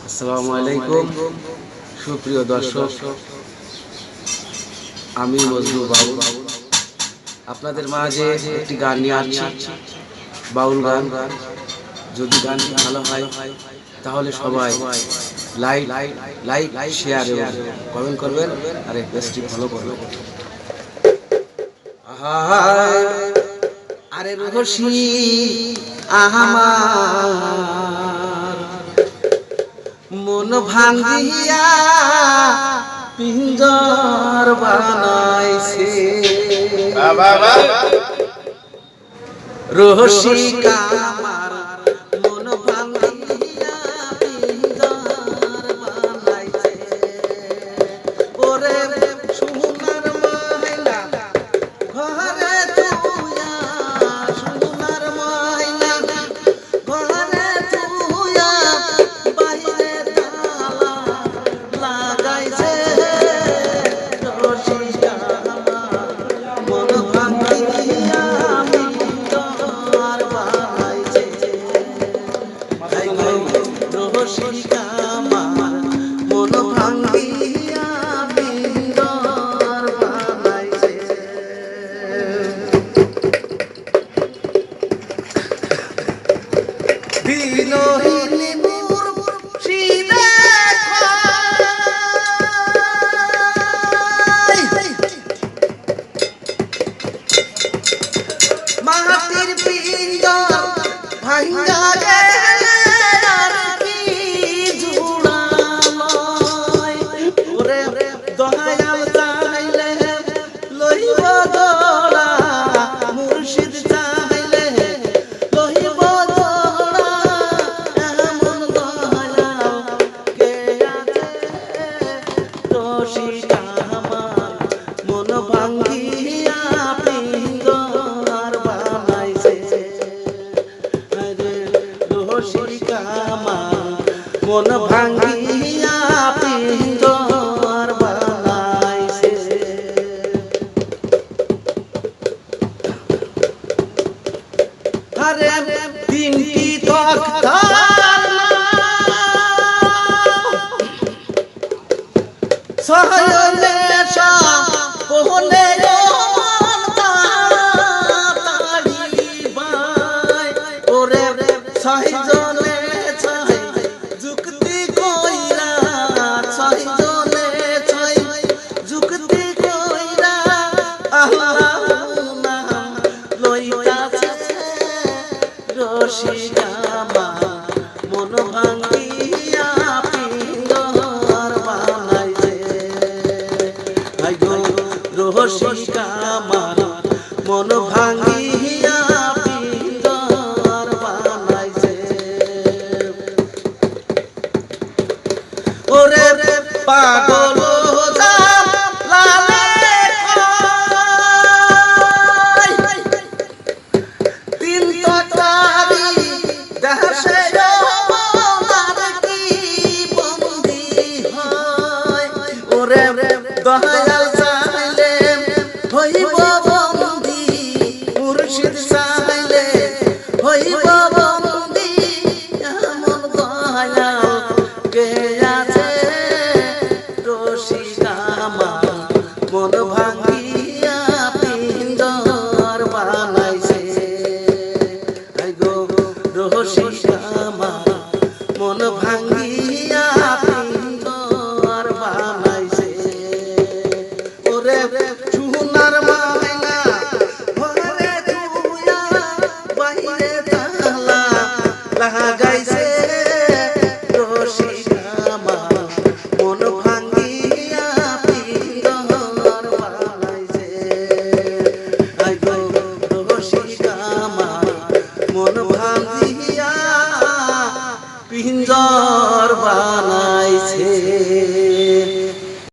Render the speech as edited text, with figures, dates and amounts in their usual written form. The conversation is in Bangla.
আসসালামু আলাইকুম সুপ্রিয় দর্শক, আমি মজনু বাউল আপনাদের মাঝে একটি গান নিয়ে আসছি, বাউল গান। যদি গানটি ভালো হয় তাহলে সবাই লাইক শেয়ার এবং কমেন্ট করবেন, আর এই পেজটি ফলো করবেন। আরে রহস্যি আমার মন ভাঙ্গিয়া পিঞ্জর বানাইছে, রহস্যিকা আমার মন ভাঙ্গিয়া পিঞ্জর বানাইছে। ওরে সোনার ময়না ঘরে তুইয়া, সোনার ময়না ঘরে তুইয়া বাইরে তালা লাগাইছে, রহস্যিকা আমার মন ভাঙ্গিয়া পিঞ্জর বানাইছে। রহস্যিকা আমার মন ভাঙ্গিয়া পিঞ্জর বানাইছে। বিনোহিনী মুর্শিদে মাটির পিঞ্জর ভাঙ্গা গেলে আর কি জুড়ালয়। ওরে দয়াল চাইলে লইব দোড়া, মুর্শিদ চাইলে লইব দোড়া, এমন দয়াল কে আছে, রসিকা আমার মন ভাঙ্গিয়া পিঞ্জর বানাইছে। রসিকা আমার মন ভাঙ্গিয়া পিঞ্জর বানাইছে। আরে তিনটি তক্তা সহলে পোহলে ওরে ছয়জনে ছয় যুক্তি কইরা, ছয়জনে ছয় যুক্তি কইরা আল্লাহু নাম লইতাছে, রসিকা আমার মন ভাঙ্গিয়া পিঞ্জর বানাইছে। আই গো রসিকা আমার মন ভাঙ্গিয়া পিঞ্জর বানাইছে। ওরে পাগল জালালে কয়, তিন তরবারি দেশে আমার কি বন্দী হয়। ওরে দয়াল চাইলে হইব বন্দী, মুর্শিদ চাইলে হইব বন্দী, এমন দয়াল কে আছে, রসিকা আমার মন ভাঙ্গিয়া পিঞ্জর বানাইছে। আই গো রসিকা আমার মন ভাঙ্গিয়া পিঞ্জর বানাইছে। ওরে সোনার ময়না ঘরে তুইয়া বাইরে তালা লাগাইছে, রসিকা আমার মন ভাঙ্গিয়া পিঞ্জর বানাইছে। আই গো রসিকা আমার মন ভাঙ্গিয়া পিঞ্জর বানাইছে।